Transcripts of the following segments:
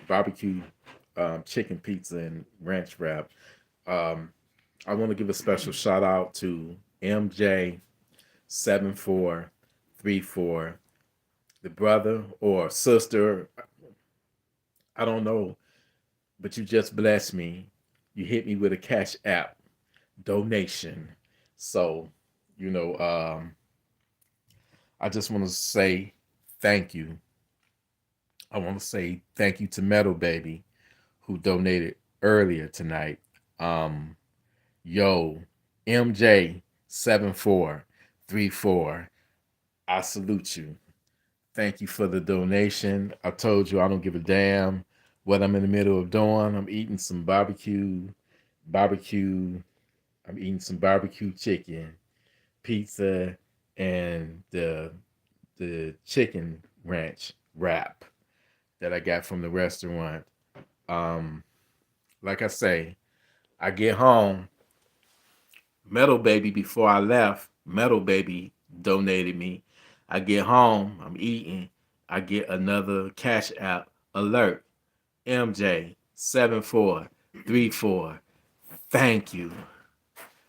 barbecue chicken pizza and ranch wrap. Um, I want to give a special shout out to MJ7434, the brother or sister, I don't know, but you just blessed me. You hit me with a Cash App donation. So, you know, I just want to say thank you. I want to say thank you to Metal Baby who donated earlier tonight. Um, Yo, MJ7434, I salute you. Thank you for the donation. I told you I don't give a damn what I'm in the middle of doing. I'm eating some barbecue. I'm eating some barbecue chicken, pizza, and the chicken ranch wrap that I got from the restaurant. Um, like I say, I get home. Metal Baby, before I left, Metal Baby donated me. I get home, I'm eating. I get another Cash App alert. MJ7434. Thank you.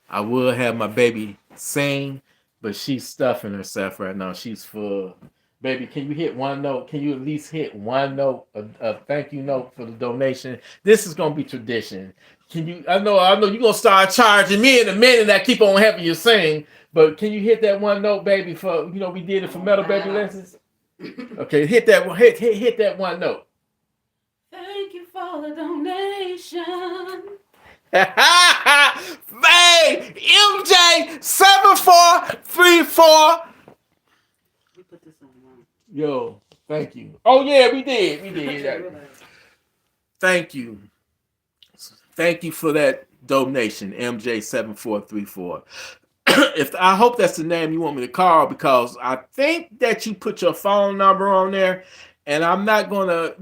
I would have my baby sing, but she's stuffing herself right now. She's full. Baby, can you hit one note? Can you at least hit one note, a thank you note for the donation? This is gonna be tradition. Can you? I know you're gonna start charging me in a minute. I keep on having you sing, but can you hit that one note, baby? For we did it for Metal Baby lessons. Okay, hit that one. Hit that one note. Thank you for the donation. Hey, MJ7434. We put this on wrong. Yo, thank you. Oh yeah, we did. We did. Thank you. Thank you for that donation, MJ7434. If I hope that's the name you want me to call, because I think that you put your phone number on there, and I'm not gonna,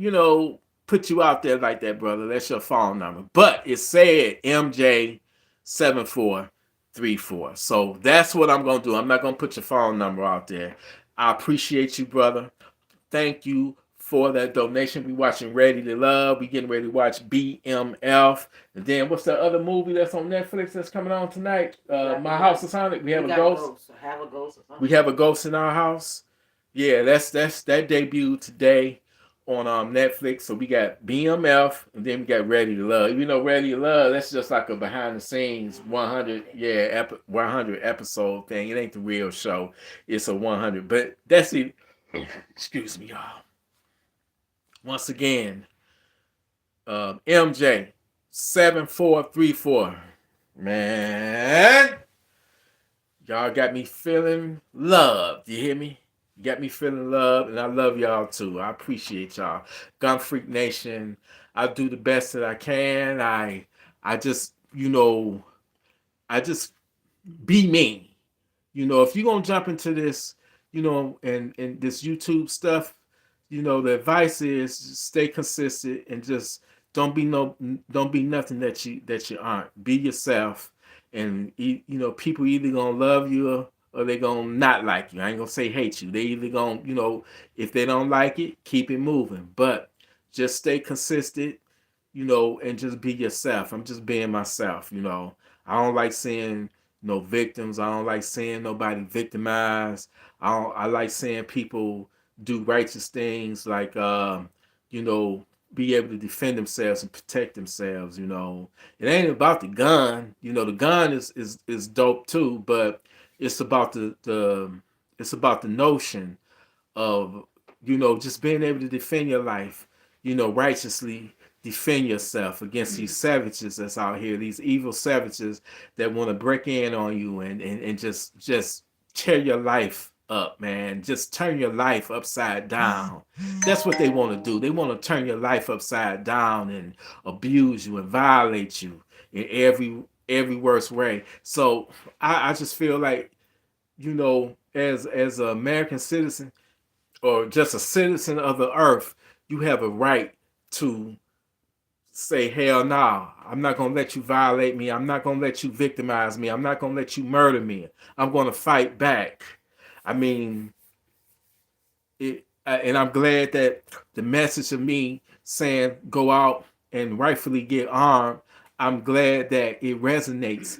put you out there like that, brother. That's your phone number. But it said MJ7434. So that's what I'm gonna do. I'm not gonna put your phone number out there. I appreciate you, brother. Thank you for that donation. We watching Ready to Love. We getting ready to watch BMF. And then what's the other movie that's on Netflix that's coming on tonight? My House is Haunted. We have a ghost. Have a ghost. We have a ghost in our house. Yeah, that's that debuted today on Netflix. So we got BMF, and then we got Ready to Love. You know, Ready to Love, that's just like a behind the scenes 100 100 episode thing. It ain't the real show. It's a 100, but that's it. Excuse me, y'all. Once again, MJ7434. Man, y'all got me feeling loved. You hear me? You got me feeling loved, and I love y'all too. I appreciate y'all. Gun Freak Nation. I do the best that I can. I just, I just be me. If you're gonna jump into this, and this YouTube stuff, the advice is just stay consistent and just don't be nothing that you aren't. Be yourself, and people either gonna love you or they gonna not like you. I ain't gonna say hate you. They either gonna, if they don't like it, keep it moving. But just stay consistent, and just be yourself. I'm just being myself. I don't like seeing no victims. I don't like seeing nobody victimized. I like seeing people do righteous things, like be able to defend themselves and protect themselves. It ain't about the gun. The gun is dope too, but it's about the notion of just being able to defend your life, righteously defend yourself against these savages that's out here, these evil savages that want to break in on you and just tear your life up, man. Just turn your life upside down. That's what they want to do. They want to turn your life upside down and abuse you and violate you in every worst way. So I just feel like, as an American citizen or just a citizen of the earth, you have a right to say, hell no, I'm not going to let you violate me. I'm not going to let you victimize me. I'm not going to let you murder me. I'm going to fight back. I mean, and I'm glad that the message of me saying go out and rightfully get armed, I'm glad that it resonates.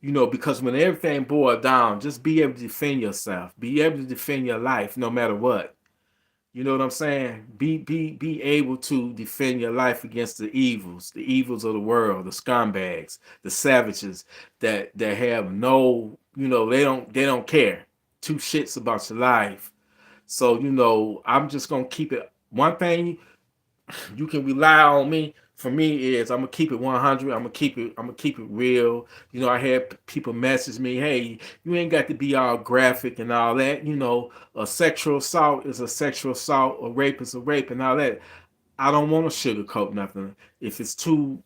Because when everything boils down, just be able to defend yourself, be able to defend your life, no matter what. You know what I'm saying? Be able to defend your life against the evils of the world, the scumbags, the savages that have no, they don't care. Two shits about your life. So, I'm just gonna keep it. One thing you can rely on me for me is I'm gonna keep it 100. I'm gonna keep it real. I had people message me, hey, you ain't got to be all graphic and all that. A sexual assault is a sexual assault, a rape is a rape, and all that. I don't want to sugarcoat nothing. If it's too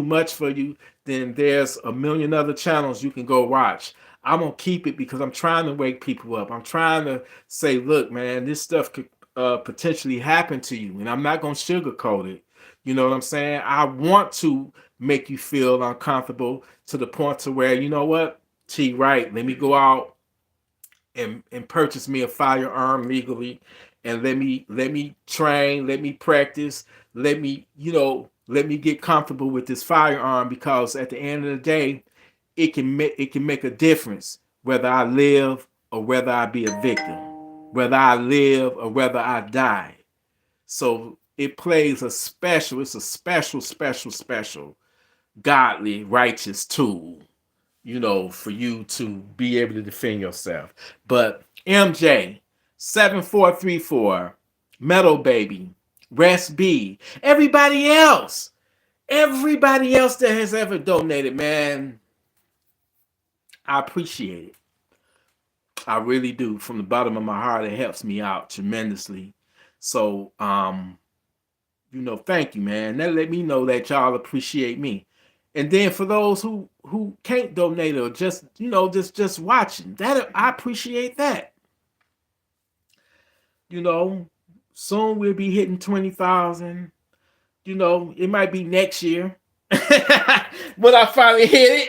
much for you, then there's a million other channels you can go watch. I'm gonna keep it because I'm trying to wake people up. I'm trying to say, look, man, this stuff could potentially happen to you, and I'm not gonna sugarcoat it. You know what I'm saying? I want to make you feel uncomfortable to the point to where, you know what, T, right? Let me go out and purchase me a firearm legally, and let me train, let me practice, let me get comfortable with this firearm, because at the end of the day, it can make a difference whether I live or whether I be a victim, whether I live or whether I die. So it's a special, special, special godly righteous tool, for you to be able to defend yourself. But MJ7434, Metal Baby, Rest B, everybody else that has ever donated, man, I appreciate it. I really do. From the bottom of my heart, it helps me out tremendously. So, thank you, man. That let me know that y'all appreciate me. And then for those who can't donate or just watching, that I appreciate that. You know, Soon we'll be hitting 20,000. It might be next year. When I finally hit it,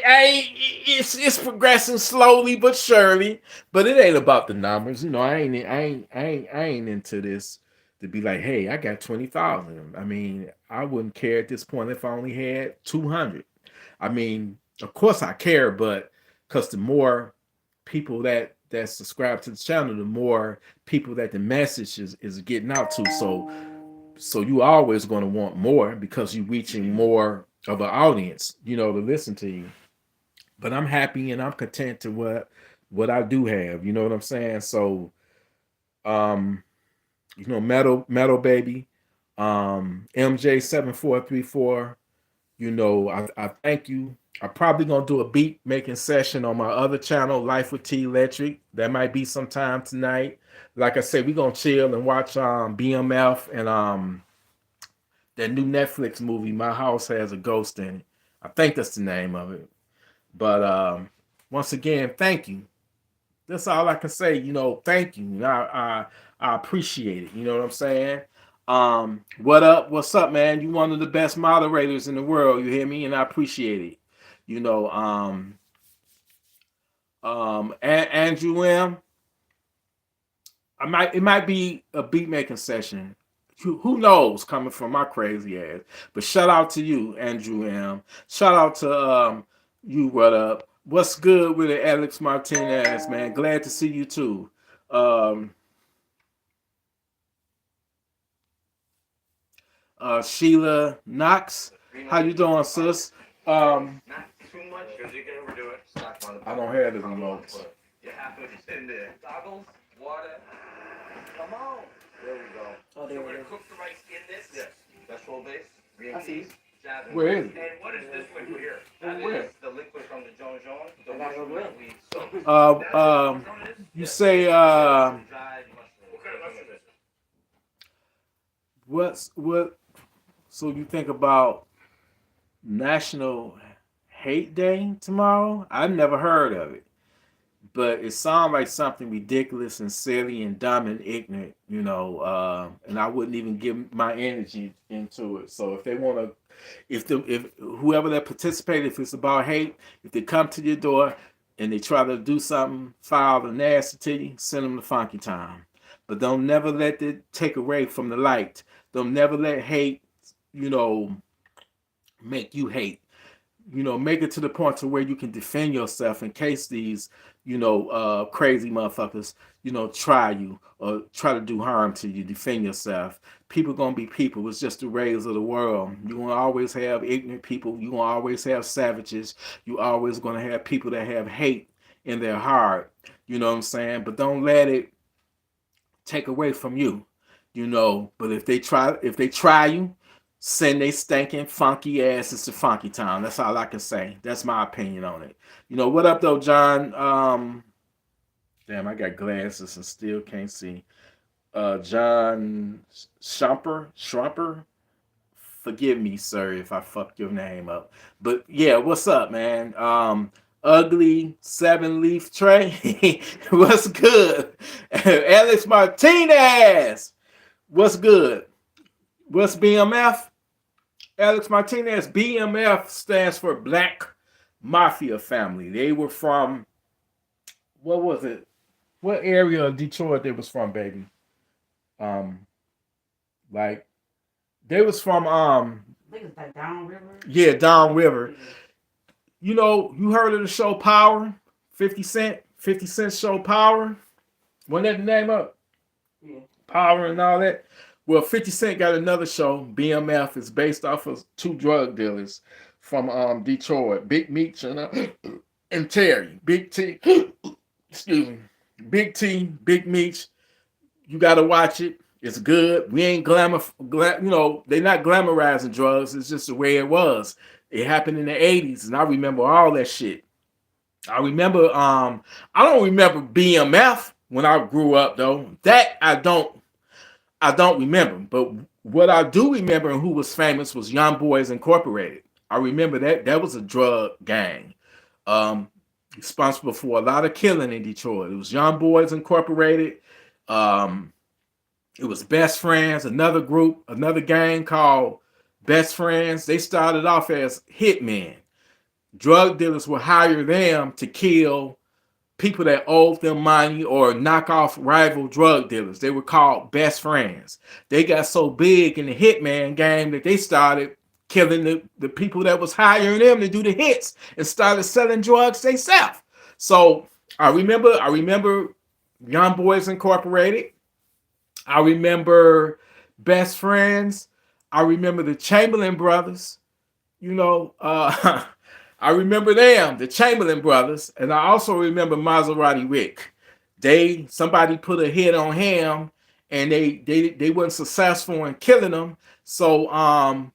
it's progressing slowly but surely. But it ain't about the numbers. I ain't into this to be like, hey, I got 20,000. I mean, I wouldn't care at this point if I only had 200. I mean, of course I care, but because the more people that subscribe to the channel, the more people that the message is getting out to. So you always going to want more because you're reaching more of an audience, to listen to you. But I'm happy and I'm content to what I do have. You know what I'm saying? So, metal baby, MJ7434. I thank you. I'm probably gonna do a beat making session on my other channel, Life with T Electric. That might be sometime tonight. Like I said, we're gonna chill and watch BMF and that new Netflix movie, My House Has a Ghost in It. I think that's the name of it. But once again, thank you. That's all I can say. Thank you. I appreciate it. You know what I'm saying? What up? What's up, man? You one of the best moderators in the world. You hear me? And I appreciate it. Andrew M. It might be a beat making session. Who knows, coming from my crazy ass. But shout out to you, Andrew M. Shout out to you, what up? What's good with it, Alex Martinez, man? Glad to see you too. Sheila Knox, how you doing, sis? Not too much because you can overdo it. I don't have the remote. You have to send the goggles, water. Come on. There we go. Oh, there we go. Cook the rice in this. Yes. Vegetable base. Green peas. Where is it? And what is this liquid here? That is the liquid from the John John. The mushroom that we soak. You say what kind of mushroom is it? What? So you think about National Hate Day tomorrow? I've never heard of it, but it sounds like something ridiculous and silly and dumb and ignorant, and I wouldn't even give my energy into it. So if they want to, if whoever that participated, if it's about hate, if they come to your door and they try to do something foul and nasty to you, send them to Funky Time. But don't never let it take away from the light. Don't never let hate you know, make you hate. Make it to the point to where you can defend yourself in case these, crazy motherfuckers, try you or try to do harm to you. Defend yourself. People gonna be people. It's just the ways of the world. You gonna always have ignorant people. You gonna always have savages. You always gonna have people that have hate in their heart. You know what I'm saying? But don't let it take away from you. But if they try you, send they stinking funky asses to Funky Town. That's all I can say. That's my opinion on it. What up though, John? Damn, I got glasses and still can't see. John Shumper. Forgive me, sir, if I fucked your name up. But yeah, what's up, man? Ugly 7-leaf tray. What's good? Alex Martinez. What's good? What's BMF? Alex Martinez. BMF stands for Black Mafia Family. They were from, what was it? What area of Detroit they was from, baby? Like they was from I think it's like Downriver. yeah, Downriver. You heard of the show Power? 50 Cent? 50 Cent show Power? Wasn't that the name of it? Yeah. Power and all that. Well, 50 Cent got another show. BMF is based off of two drug dealers from Detroit. Big Meech and Terry. Big T. Excuse me. Big T, Big Meech. You got to watch it. It's good. We ain't they're not glamorizing drugs. It's just the way it was. It happened in the 80s, and I remember all that shit. I don't remember BMF when I grew up though. That I don't remember. But what I do remember and who was famous was Young Boys Incorporated. I remember that was a drug gang. Responsible for a lot of killing in Detroit. It was Young Boys Incorporated. It was Best Friends, another group, another gang called Best Friends. They started off as hitmen. Drug dealers would hire them to kill people that owed them money or knock off rival drug dealers. They were called Best Friends. They got so big in the hitman game that they started killing the people that was hiring them to do the hits and started selling drugs themselves. So I remember Young Boys Incorporated. I remember Best Friends. I remember the Chamberlain brothers. I remember them, the Chamberlain brothers, and I also remember Maserati Rick. Somebody put a hit on him, and they weren't successful in killing him. So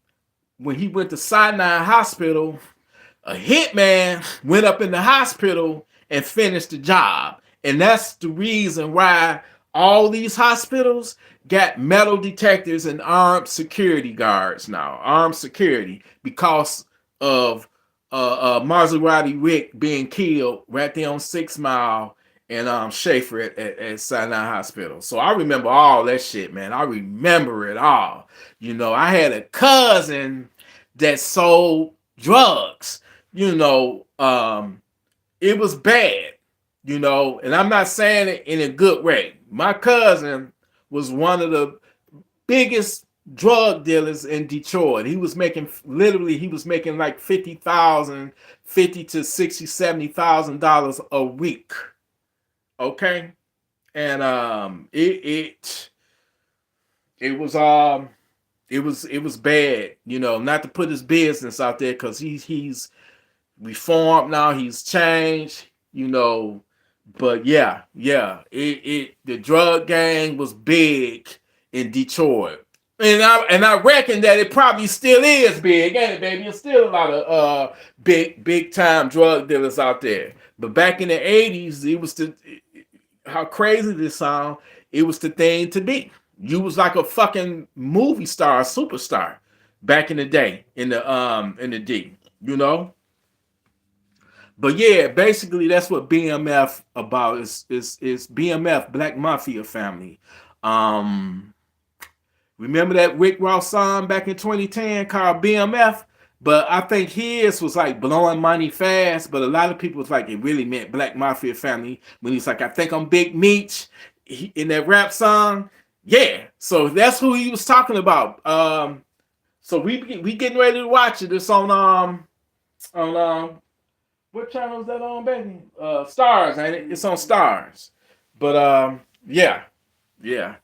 when he went to Sinai Hospital, a hitman went up in the hospital and finished the job, and that's the reason why all these hospitals got metal detectors and armed security guards now. Armed security because of Maserati Rick being killed right there on 6 Mile and Schaefer at Sinai Hospital. So I remember all that shit, man. I remember it all. I had a cousin that sold drugs. It was bad, and I'm not saying it in a good way. My cousin was one of the biggest drug dealers in Detroit. He was making like $50,000 to $60,000-$70,000 a week. Okay. And it was bad, not to put his business out there, because he's reformed now, he's changed, but yeah, the drug gang was big in Detroit. And I reckon that it probably still is big, ain't it, baby? There's still a lot of big time drug dealers out there. But back in the 80s, it was how crazy this sound, it was the thing to be. You was like a fucking movie star, a superstar back in the day in the D, But yeah, basically that's what BMF about is BMF, Black Mafia Family. Remember that Rick Ross song back in 2010 called BMF? But I think his was like blowing money fast, but a lot of people was like, it really meant Black Mafia Family when he's like, I think I'm Big Meech in that rap song. Yeah, so that's who he was talking about. So we getting ready to watch it. It's on what channel is that on, baby? Stars, ain't it? It's on Stars. But yeah, yeah.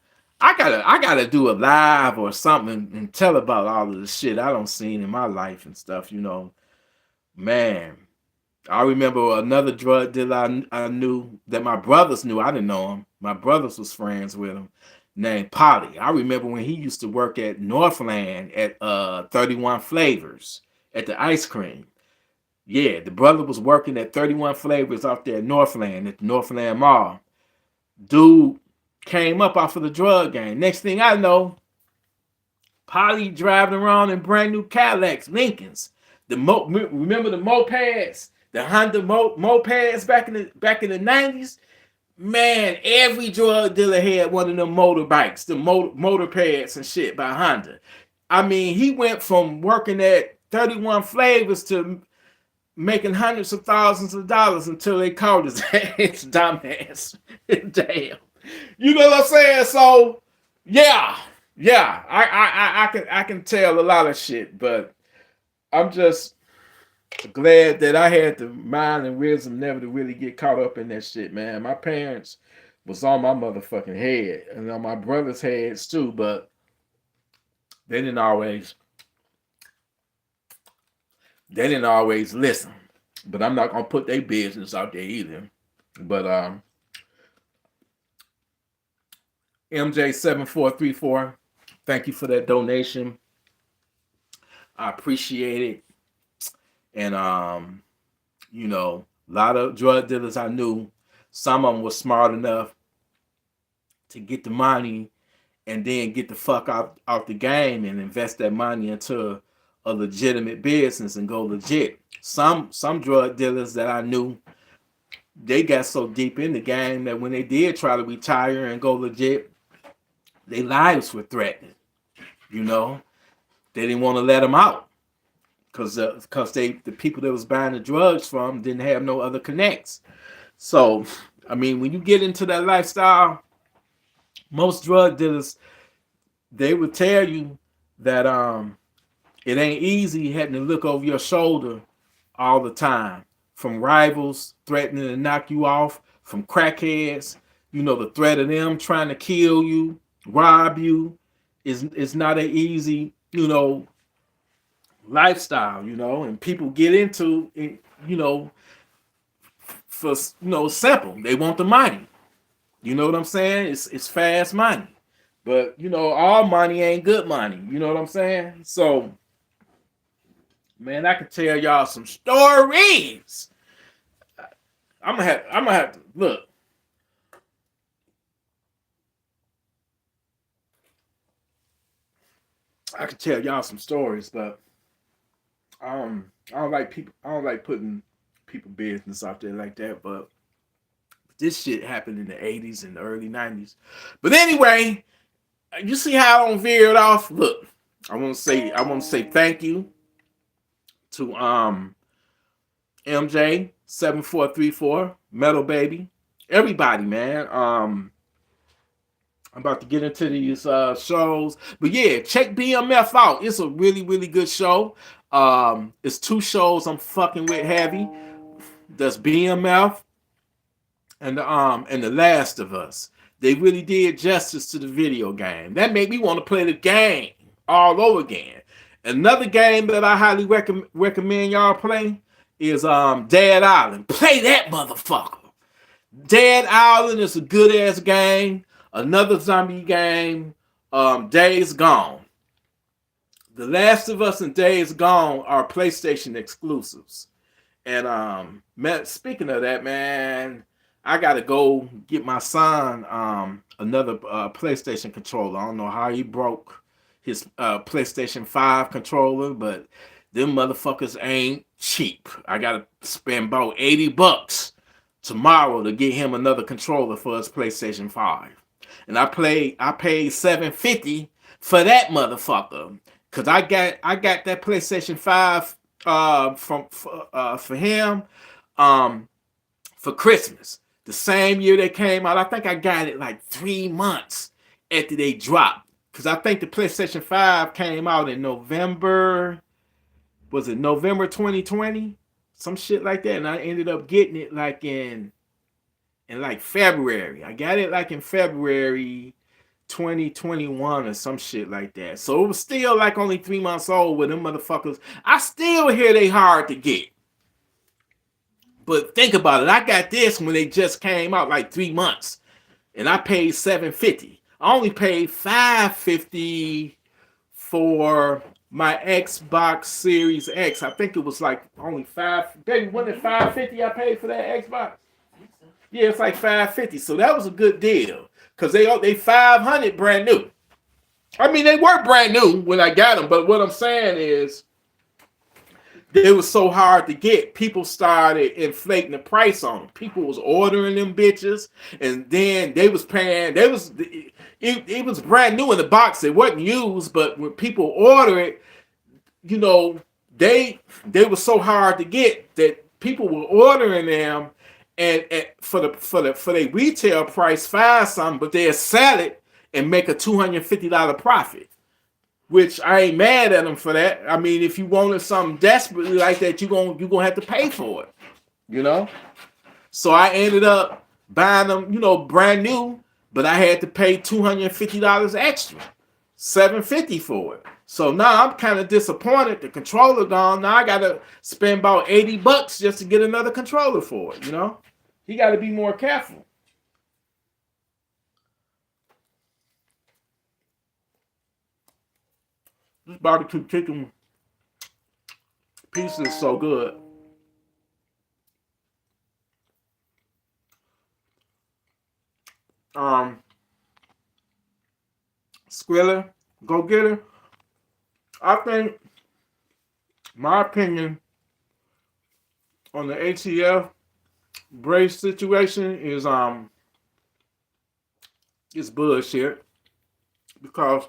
I gotta do a live or something and tell about all of the shit I don't seen in my life and stuff, you know. Man, I remember another drug dealer I knew that my brothers knew. I didn't know him. My brothers was friends with him, named Polly. I remember when he used to work at Northland at 31 Flavors at the ice cream. Yeah, the brother was working at 31 Flavors out there at Northland at the Northland Mall. Dude came up off of the drug game. Next thing I know, Polly driving around in brand new Cadillacs, Lincolns. Remember the mopeds, the Honda mopeds back in the 90s. Man, every drug dealer had one of them motorbikes, the motor pads and shit by Honda. I mean, he went from working at 31 Flavors to making hundreds of thousands of dollars until they caught his ass, dumbass. Damn. You know what I'm saying? So, yeah, I can tell a lot of shit, but I'm just glad that I had the mind and wisdom never to really get caught up in that shit, man. My parents was on my motherfucking head and on my brother's heads too, but they didn't always listen. But I'm not gonna put their business out there either. But MJ7434, thank you for that donation. I appreciate it. And you know, a lot of drug dealers I knew, some of them were smart enough to get the money and then get the fuck out the game and invest that money into a legitimate business and go legit. Some drug dealers that I knew, they got so deep in the game that when they did try to retire and go legit, their lives were threatened. You know, they didn't want to let them out because the people that was buying the drugs from didn't have no other connects. So, I mean, when you get into that lifestyle, most drug dealers, they would tell you that it ain't easy having to look over your shoulder all the time. From rivals threatening to knock you off, from crackheads, you know, the threat of them trying to kill you, rob you, is not an easy, you know, lifestyle, you know, and people get into it, you know, for, you know, simple. They want the money. You know what I'm saying? It's fast money. But, you know, all money ain't good money. You know what I'm saying? So, man, I can tell y'all some stories. I'm gonna have to look. I can tell y'all some stories, but I don't like people. I don't like putting people business out there like that. But this shit happened in the '80s and the early '90s. But anyway, you see how I don't veer it off. Look, I want to say thank you to MJ7434, Metal Baby, everybody, man. I'm about to get into these shows. But yeah, check BMF out. It's a really, really good show. It's two shows I'm fucking with heavy. That's BMF and The Last of Us. They really did justice to the video game. That made me want to play the game all over again. Another game that I highly recommend y'all play is Dead Island. Play that motherfucker. Dead Island is a good ass game. Another zombie game, Days Gone. The Last of Us and Days Gone are PlayStation exclusives. And man, speaking of that, man, I gotta go get my son another PlayStation controller. I don't know how he broke his PlayStation 5 controller, but them motherfuckers ain't cheap. I gotta spend about $80 tomorrow to get him another controller for his PlayStation 5. And I paid $750 for that motherfucker. Cause I got that PlayStation 5 for him for Christmas. The same year they came out. I think I got it like 3 months after they dropped. because I think the PlayStation 5 came out in November. Was it November 2020? Some shit like that. And I ended up getting it like in like February. I got it like in February 2021 or some shit like that. So it was still like only 3 months old with them motherfuckers. I still hear they hard to get. But think about it. I got this when they just came out like 3 months. And I paid $750. I only paid $550 for my Xbox Series X. I think it was like only five. Baby, wasn't it $550 I paid for that Xbox? Yeah, it's like $550. So that was a good deal. Cause they 500 brand new. I mean, they were brand new when I got them, but what I'm saying is they was so hard to get. People started inflating the price on them. People was ordering them bitches, and then they was paying. It was brand new in the box. It wasn't used, but when people order it, you know, they were so hard to get that people were ordering them, and for the retail price, find something, but they'll sell it and make a $250 profit. Which I ain't mad at them for that. I mean, if you wanted something desperately like that, you're gonna have to pay for it, you know. So I ended up buying them, you know, brand new, but I had to pay $250 extra, $750 for it. So now I'm kind of disappointed. The controller gone. Now I gotta spend about $80 just to get another controller for it. You know, you got to be more careful. This barbecue chicken piece is so good. Um, Skrilla, go get her. I think my opinion on the ATF brace situation is bullshit because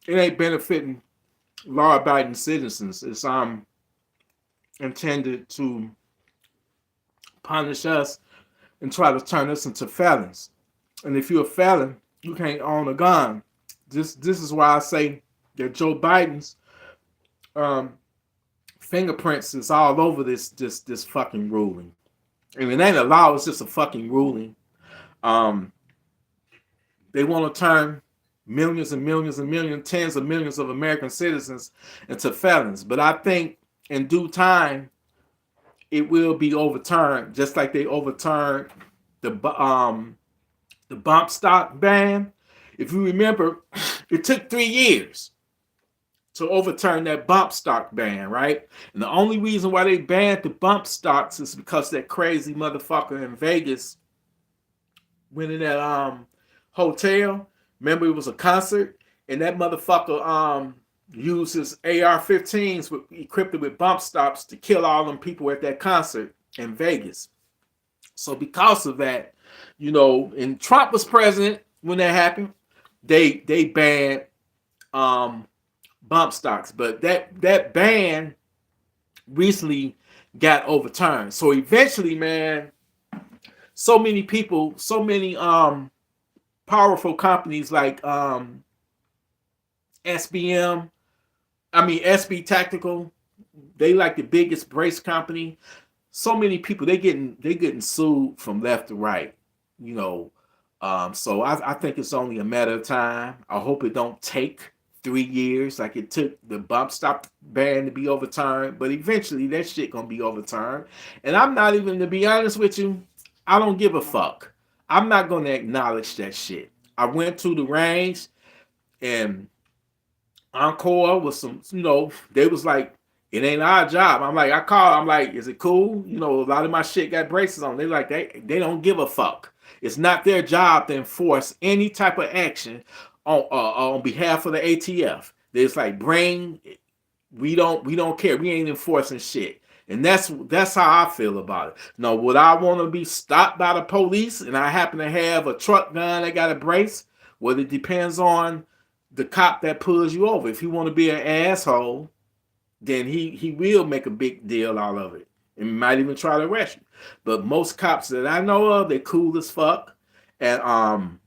it ain't benefiting law-abiding citizens. It's intended to punish us and try to turn us into felons. And if you're a felon, you can't own a gun. This is why I say that Joe Biden's fingerprints is all over this fucking ruling. And it ain't a law, it's just a fucking ruling. They want to turn millions and millions and millions, tens of millions of American citizens into felons. But I think in due time, it will be overturned, just like they overturned the bump stock ban. If you remember, it took 3 years to overturn that bump stock ban, right? And the only reason why they banned the bump stocks is because that crazy motherfucker in Vegas went in that hotel. Remember, it was a concert, and that motherfucker used his AR-15s equipped with bump stocks to kill all them people at that concert in Vegas. So because of that, you know, and Trump was president when that happened, they banned bump stocks, but that ban recently got overturned. So eventually, man, so many people, so many powerful companies like SBM, SB Tactical, they like the biggest brace company. So many people, they getting sued from left to right, you know. So I think it's only a matter of time. I hope it don't take 3 years like it took the bump stop ban to be overturned, but eventually that shit gonna be overturned. And I'm not even, to be honest with you, I don't give a fuck. I'm not gonna acknowledge that shit. I went to the range and Encore was some, you know, they was like, it ain't our job. I'm like, I called, I'm like, is it cool? You know, a lot of my shit got braces on. They like, they don't give a fuck. It's not their job to enforce any type of action on behalf of the ATF. It's like, we don't care. We ain't enforcing shit. And that's how I feel about it. Now, would I want to be stopped by the police and I happen to have a truck gun that got a brace? Well, it depends on the cop that pulls you over. If he want to be an asshole, then he will make a big deal out of it. and might even try to arrest you. But most cops that I know of, they cool as fuck, and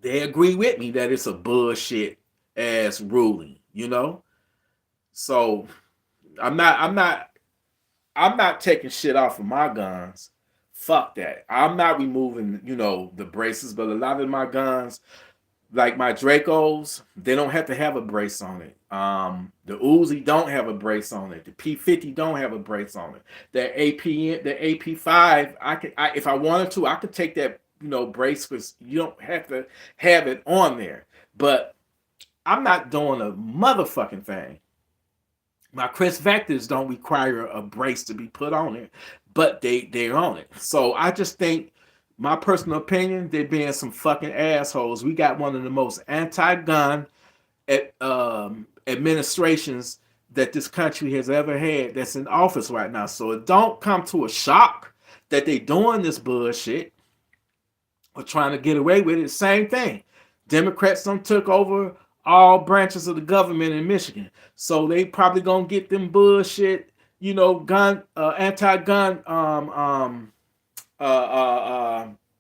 they agree with me that it's a bullshit ass ruling, you know. So I'm not taking shit off of my guns. Fuck that. I'm not removing, the braces, but a lot of my guns, like my Dracos, they don't have to have a brace on it. The Uzi don't have a brace on it. The P50 don't have a brace on it. The AP5, if I wanted to, I could take that, brace, because you don't have to have it on there. But I'm not doing a motherfucking thing. My Chris Vectors don't require a brace to be put on it, but they're on it. So I just think, my personal opinion, they're being some fucking assholes. We got one of the most anti-gun administrations that this country has ever had that's in office right now. So it don't come to a shock that they doing this bullshit or trying to get away with it. Same thing. Democrats done took over all branches of the government in Michigan. So they probably gonna get them bullshit, gun anti-gun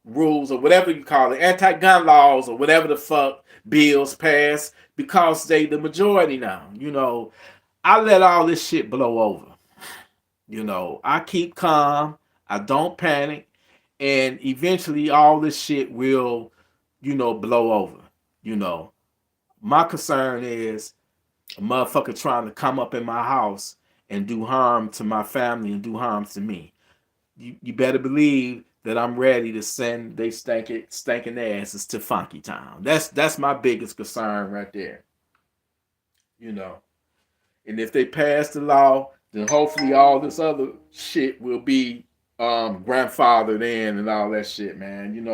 rules, or whatever you call it, anti-gun laws, or whatever the fuck bills pass, because they the majority now. I let all this shit blow over. I keep calm. I don't panic, and eventually all this shit will, blow over. My concern is a motherfucker trying to come up in my house and do harm to my family and do harm to me. You better believe that I'm ready to send they stinking asses to Funky Town. That's my biggest concern right there. And if they pass the law, then hopefully all this other shit will be grandfathered in and all that shit, man.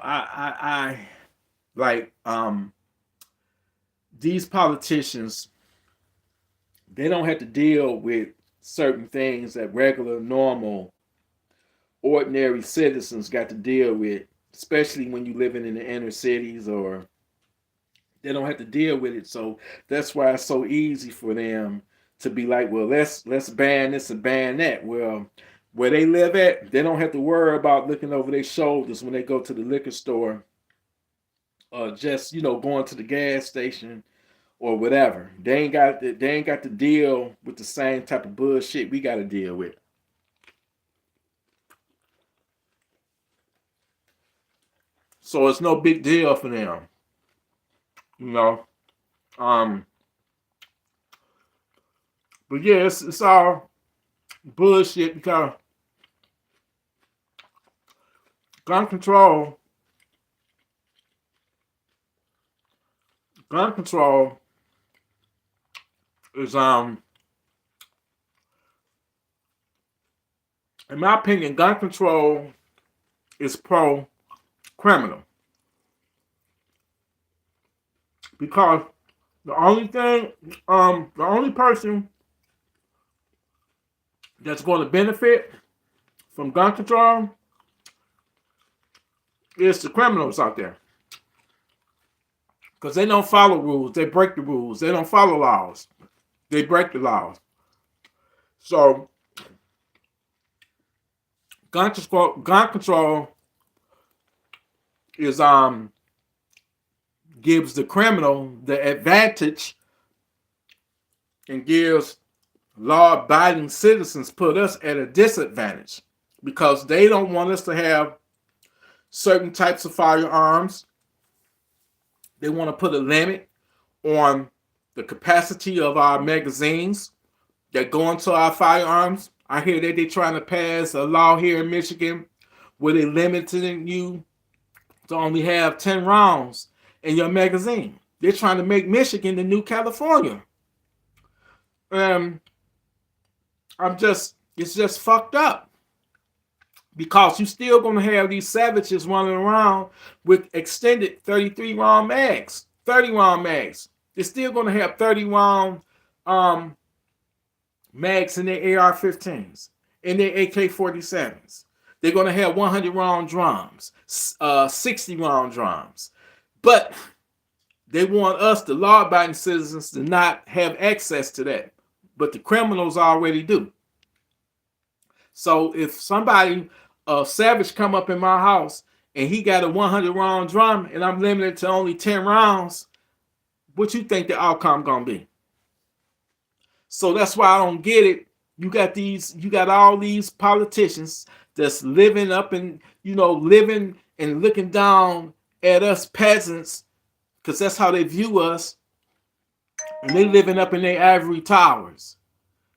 I like these politicians, they don't have to deal with certain things that regular, normal, ordinary citizens got to deal with, especially when you living in the inner cities, or they don't have to deal with it. So that's why it's so easy for them to be like, well, let's ban this and ban that. Well, where they live at, they don't have to worry about looking over their shoulders when they go to the liquor store, or just going to the gas station or whatever. They ain't got to deal with the same type of bullshit we got to deal with. So it's no big deal for them. But yeah, it's all bullshit, because gun control is in my opinion, gun control is pro criminal, because the only person that's going to benefit from gun control is the criminals out there, because they don't follow rules. They break the rules. They don't follow laws. They break the laws. So gun control is gives the criminal the advantage, and gives law-abiding citizens, put us at a disadvantage, because they don't want us to have certain types of firearms. They want to put a limit on the capacity of our magazines that go into our firearms. I hear that they're trying to pass a law here in Michigan where they're limiting you to only have 10 rounds in your magazine. They're trying to make Michigan the new California. It's just fucked up, because you're still going to have these savages running around with extended 33 round mags, 30 round mags. They're still going to have 30 round mags in their AR-15s, in their AK-47s. They're going to have 100 round drums, 60 round drums. But they want us, the law-abiding citizens, to not have access to that. but the criminals already do. So if somebody, a savage, come up in my house and he got a 100 round drum and I'm limited to only 10 rounds, what you think the outcome gonna be? So that's why I don't get it. You got all these politicians that's living up and living and looking down at us peasants, because that's how they view us, and they living up in their ivory towers.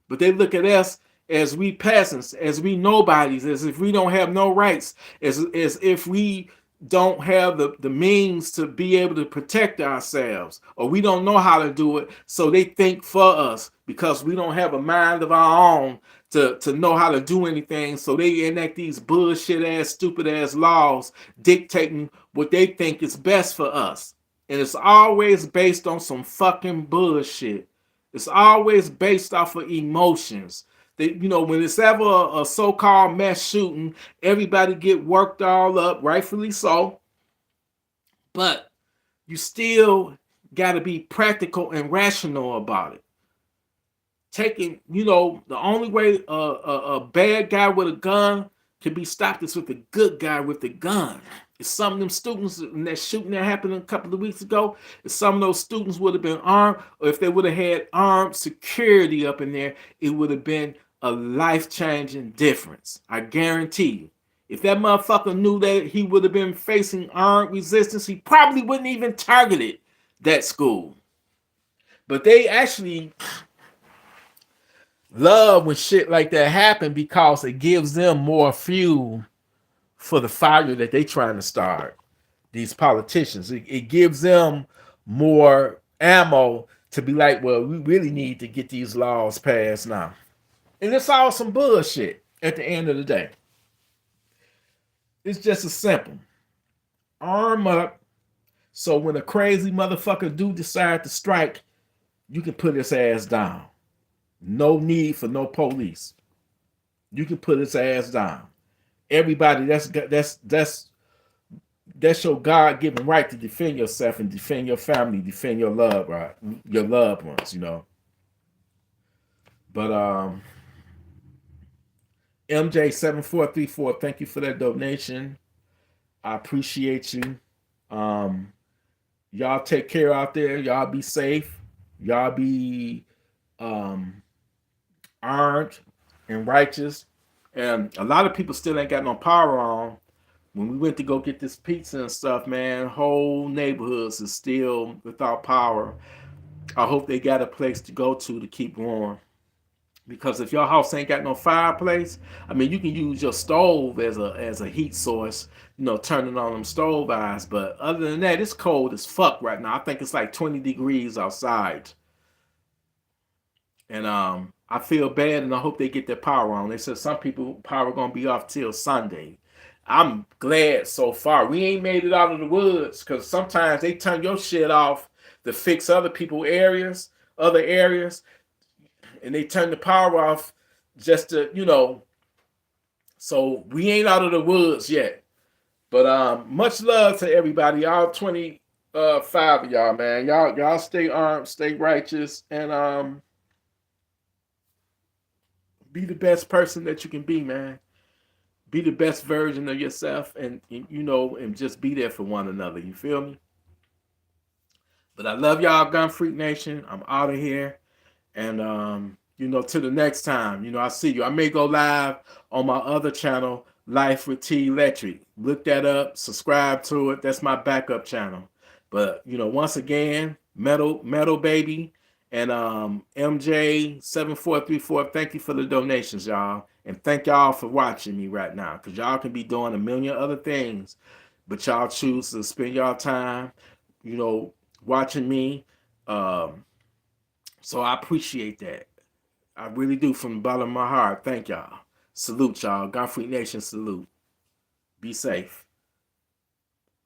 But they look at us as we peasants, as we nobodies, as if we don't have no rights, as if we don't have the means to be able to protect ourselves, or we don't know how to do it. So they think for us because we don't have a mind of our own to know how to do anything. So they enact these bullshit ass, stupid ass laws dictating what they think is best for us. And it's always based on some fucking bullshit. It's always based off of emotions. When it's ever a so-called mass shooting, everybody get worked all up, rightfully so. But you still got to be practical and rational about it. The only way a bad guy with a gun can be stopped is with a good guy with the gun. If some of them students in that shooting that happened a couple of weeks ago, if some of those students would have been armed, or if they would have had armed security up in there, it would have been a life-changing difference. I guarantee you. If that motherfucker knew that he would have been facing armed resistance, he probably wouldn't even targeted that school. But they actually love when shit like that happen because it gives them more fuel for the fire that they trying to start. These politicians, it gives them more ammo to be like, well, we really need to get these laws passed now. And it's all some bullshit at the end of the day. It's just as simple. Arm up, so when a crazy motherfucker do decide to strike, you can put his ass down. No need for no police. You can put his ass down. Everybody, that's your God-given right to defend yourself and defend your family, defend your love, right? Your loved ones, But MJ7434, thank you for that donation. I appreciate you. Y'all take care out there. Y'all be safe. Y'all be armed and righteous. And a lot of people still ain't got no power on. When we went to go get this pizza and stuff, man, whole neighborhoods is still without power. I hope they got a place to go to keep warm. Because if your house ain't got no fireplace, I mean, you can use your stove as a heat source, turning on them stove eyes. But other than that, it's cold as fuck right now. I think it's like 20 degrees outside. And I feel bad, and I hope they get their power on. They said some people power gonna be off till Sunday. I'm glad so far. We ain't made it out of the woods, because sometimes they turn your shit off to fix other other areas, and they turn the power off just to. So we ain't out of the woods yet. But much love to everybody, all 25 of y'all, man. Y'all stay armed, stay righteous, and be the best person that you can be, man. Be the best version of yourself, and and just be there for one another. You feel me? But I love y'all, Gun Freak Nation. I'm out of here. And to the next time, I see you. I may go live on my other channel, Life with T Electric. Look that up, subscribe to it. That's my backup channel. But once again, Metal Baby and MJ7434, thank you for the donations, y'all. And thank y'all for watching me right now. Because y'all can be doing a million other things, but y'all choose to spend y'all time, watching me. So I appreciate that. I really do, from the bottom of my heart. Thank y'all. Salute, y'all. God Freak Nation, salute. Be safe.